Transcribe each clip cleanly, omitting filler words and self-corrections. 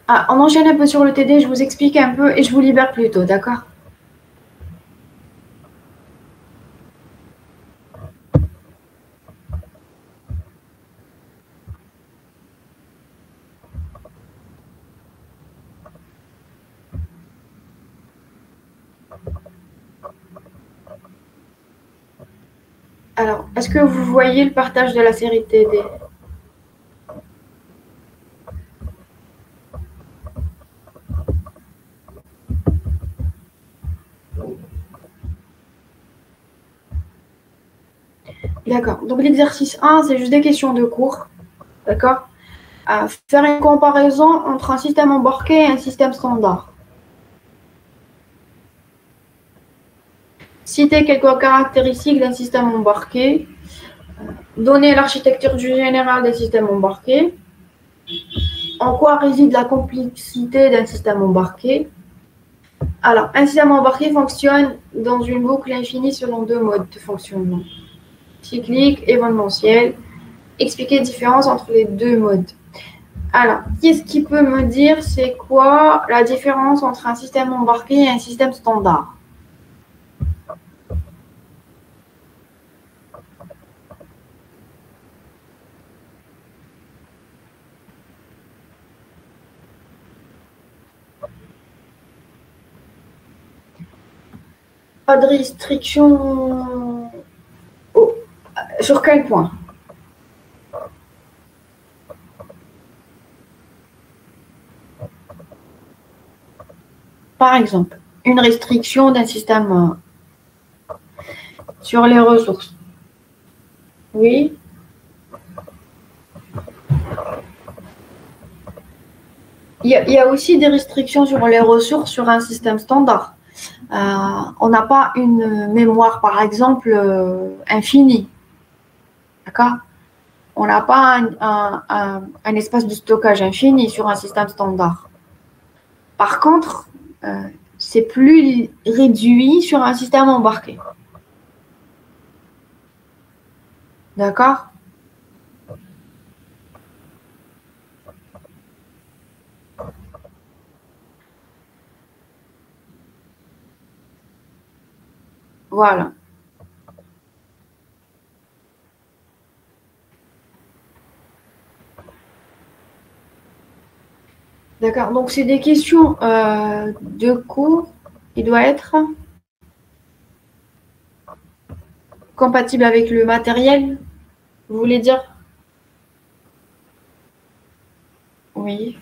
Ah, on enchaîne un peu sur le TD, je vous explique un peu et je vous libère plus tôt, d'accord? Alors, est-ce que vous voyez le partage de la série TD? D'accord. Donc, l'exercice 1, c'est juste des questions de cours, d'accord? À faire une comparaison entre un système embarqué et un système standard. Citer quelques caractéristiques d'un système embarqué. Donner l'architecture générale des systèmes embarqués. En quoi réside la complexité d'un système embarqué? Alors, un système embarqué fonctionne dans une boucle infinie selon deux modes de fonctionnement. Cyclique, événementiel. Expliquer la différence entre les deux modes. Alors, qu'est-ce qui peut me dire c'est quoi la différence entre un système embarqué et un système standard? Pas de restriction sur quel point? Par exemple, une restriction d'un système sur les ressources. Oui. Il y a aussi des restrictions sur les ressources sur un système standard. On n'a pas une mémoire, par exemple, infinie. D'accord? On n'a pas un espace de stockage infini sur un système standard. Par contre, c'est plus réduit sur un système embarqué. D'accord? Voilà. D'accord. Donc, c'est des questions de cours. Il doit être compatible avec le matériel. Vous voulez dire? Oui.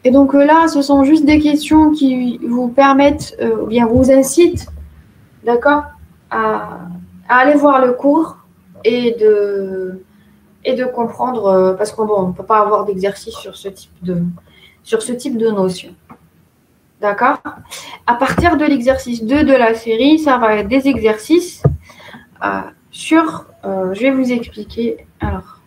Et donc là, ce sont juste des questions qui vous permettent, ou bien vous incitent, d'accord, à, à aller voir le cours et de comprendre, parce qu'on bon, ne peut pas avoir d'exercice sur ce type de notion. D'accord? À partir de l'exercice 2 de la série, ça va être des exercices je vais vous expliquer. Alors,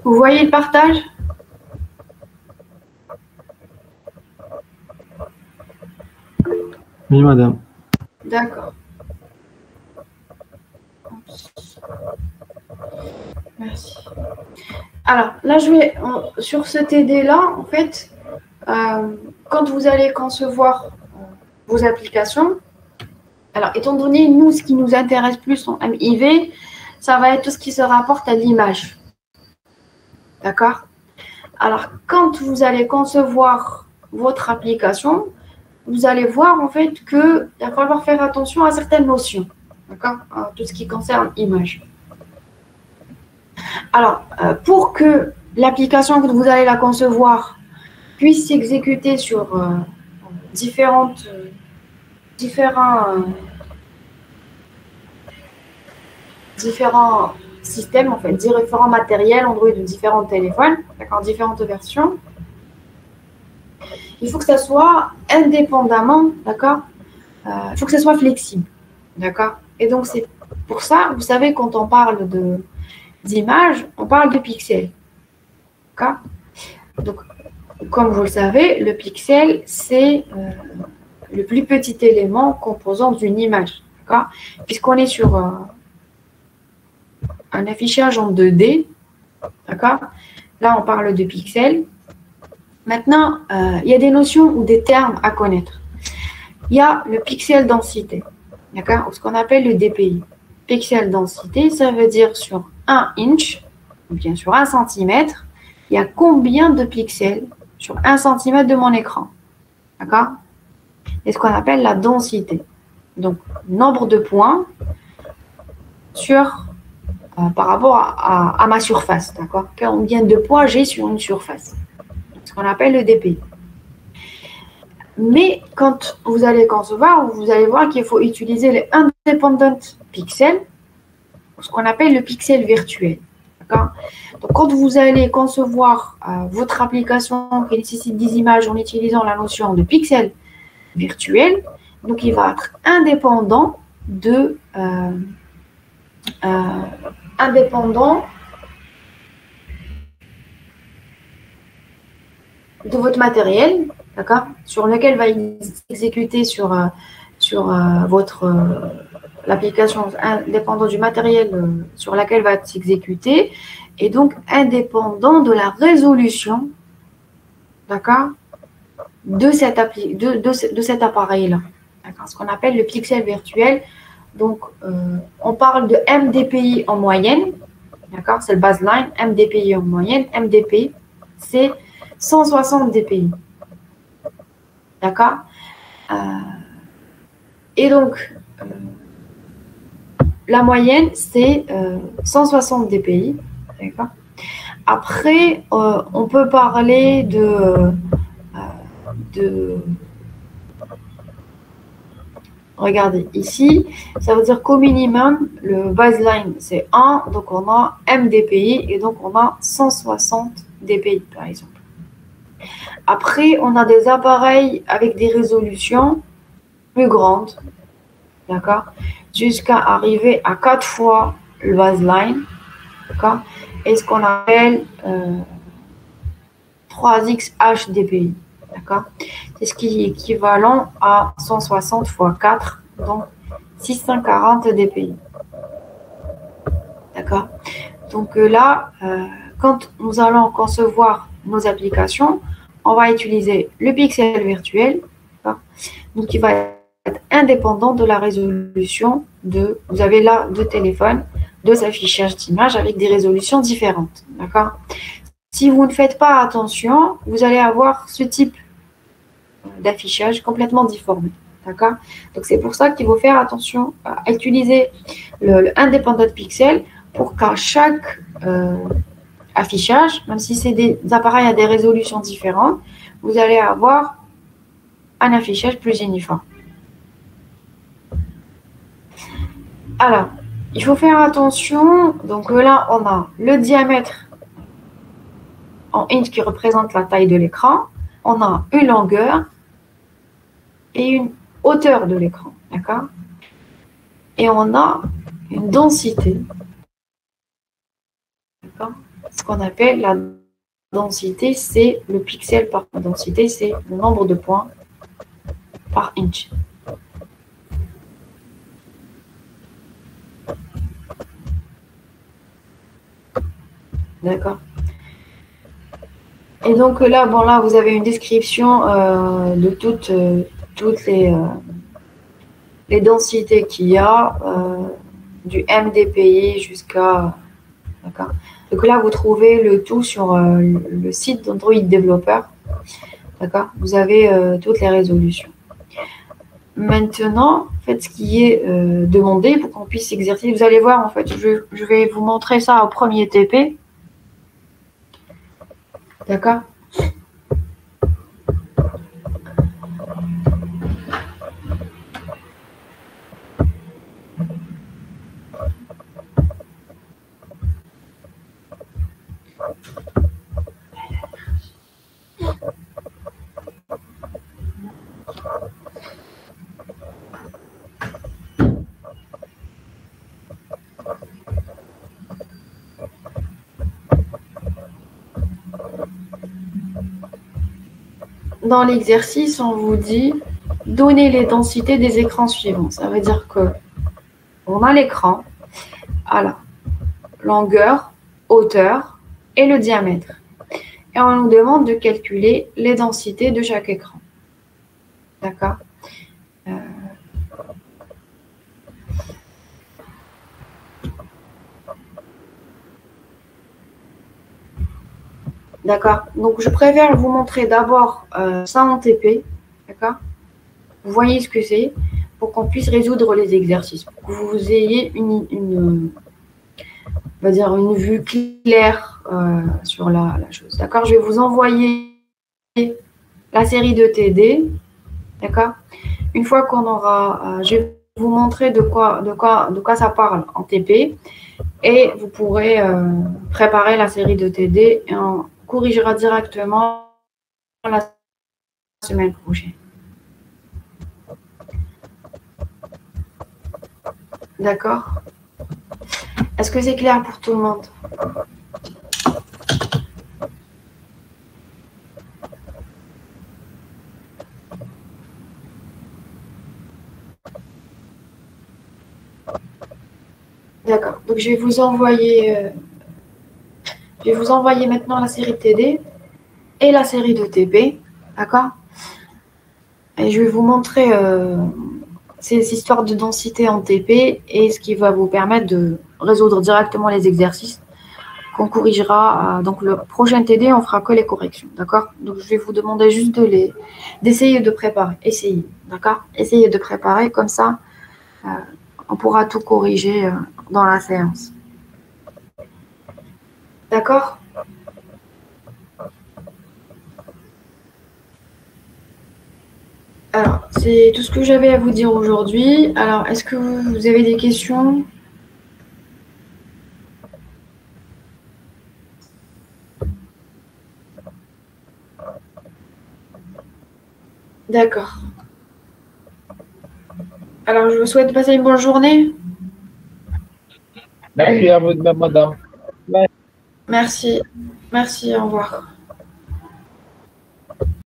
Vous voyez le partage? Oui, madame. D'accord. Merci. Alors, là, sur ce TD-là, en fait, quand vous allez concevoir vos applications, alors, étant donné, nous, ce qui nous intéresse plus en MIV, ça va être tout ce qui se rapporte à l'image. D'accord? Alors, quand vous allez concevoir votre application, vous allez voir en fait qu'il va falloir faire attention à certaines notions. D'accord? Tout ce qui concerne image. Alors, pour que l'application que vous allez la concevoir puisse s'exécuter sur différents systèmes, en fait, différents matériels Android de différents téléphones, d'accord, différentes versions. Il faut que ça soit indépendamment, d'accord. Il faut que ça soit flexible, d'accord. Et donc c'est pour ça, vous savez, quand on parle d'image, on parle de pixels, d'accord. Donc, comme vous le savez, le pixel c'est le plus petit élément composant d'une image, d'accord. Puisqu'on est sur un affichage en 2D, d'accord? Là, on parle de pixels. Maintenant, il y a des notions ou des termes à connaître. Il y a le pixel densité, d'accord? Ou ce qu'on appelle le DPI. Pixel densité, ça veut dire sur 1 inch, ou bien sur 1 centimètre, il y a combien de pixels sur 1 centimètre de mon écran, d'accord? C'est ce qu'on appelle la densité. Donc, nombre de points sur par rapport à ma surface, d'accord? Combien de poids j'ai sur une surface, ce qu'on appelle le DPI. Mais quand vous allez concevoir, vous allez voir qu'il faut utiliser les independent pixels, ce qu'on appelle le pixel virtuel, d'accord? Donc, quand vous allez concevoir votre application qui nécessite des images en utilisant la notion de pixel virtuel, donc il va être indépendant de votre matériel, d'accord, sur lequel va exécuter sur votre l'application, indépendant du matériel sur laquelle va s'exécuter, et donc indépendant de la résolution, d'accord, de cet appareil-là, d'accord, ce qu'on appelle le pixel virtuel. Donc, on parle de MDPI en moyenne, d'accord, c'est le baseline, MDPI en moyenne. MDPI, c'est 160 dpi, d'accord. Et donc, la moyenne, c'est 160 dpi, d'accord. Après, on peut parler regardez, ici, ça veut dire qu'au minimum, le baseline, c'est 1, donc on a MDPI, et donc on a 160 dpi, par exemple. Après, on a des appareils avec des résolutions plus grandes, d'accord, jusqu'à arriver à 4 fois le baseline, d'accord, et ce qu'on appelle 3x HDPI. D'accord, c'est ce qui est équivalent à 160 fois 4, donc 640 dpi. D'accord. Donc là, quand nous allons concevoir nos applications, on va utiliser le pixel virtuel, donc il va être indépendant de la résolution de. Vous avez là deux téléphones, deux affichages d'images avec des résolutions différentes. D'accord. Si vous ne faites pas attention, vous allez avoir ce type d'affichage complètement difformé. D'accord? Donc, c'est pour ça qu'il faut faire attention à utiliser le independent pixel pour qu'à chaque affichage, même si c'est des appareils à des résolutions différentes, vous allez avoir un affichage plus uniforme. Alors, il faut faire attention. Donc là, on a le diamètre en inch qui représente la taille de l'écran. On a une longueur et une hauteur de l'écran. D'accord? Et on a une densité. D'accord? Ce qu'on appelle la densité, c'est le pixel par densité, c'est le nombre de points par inch. D'accord. Et donc là, bon là, vous avez une description de toutes les densités qu'il y a, du MDPI jusqu'à... D'accord. Donc là, vous trouvez le tout sur le site d'Android Developer. D'accord. Vous avez toutes les résolutions. Maintenant, faites ce qui est demandé pour qu'on puisse exercer. Vous allez voir, en fait, je vais vous montrer ça au premier TP. D'accord? Dans l'exercice, on vous dit donner les densités des écrans suivants. Ça veut dire que on a l'écran à la longueur, hauteur et le diamètre. Et on nous demande de calculer les densités de chaque écran. D'accord? D'accord? Donc, je préfère vous montrer d'abord ça en TP. D'accord? Vous voyez ce que c'est pour qu'on puisse résoudre les exercices. Pour que vous ayez on va dire une vue claire sur la chose. D'accord? Je vais vous envoyer la série de TD. D'accord? Une fois qu'on aura... je vais vous montrer de quoi ça parle en TP. Et vous pourrez préparer la série de TD et on corrigera directement la semaine prochaine. D'accord? Est-ce que c'est clair pour tout le monde? D'accord. Donc, je vais vous envoyer maintenant la série de TD et la série de TP. D'accord? Et je vais vous montrer ces histoires de densité en TP et ce qui va vous permettre de résoudre directement les exercices qu'on corrigera. Donc, le prochain TD, on fera que les corrections. D'accord? Donc, je vais vous demander juste d'essayer de préparer. Essayez. D'accord? Essayez de préparer. Comme ça, on pourra tout corriger dans la séance. D'accord? Alors, c'est tout ce que j'avais à vous dire aujourd'hui. Alors, est-ce que vous avez des questions? D'accord. Alors, je vous souhaite de passer une bonne journée. Merci à vous de même, madame. Merci. Merci, au revoir.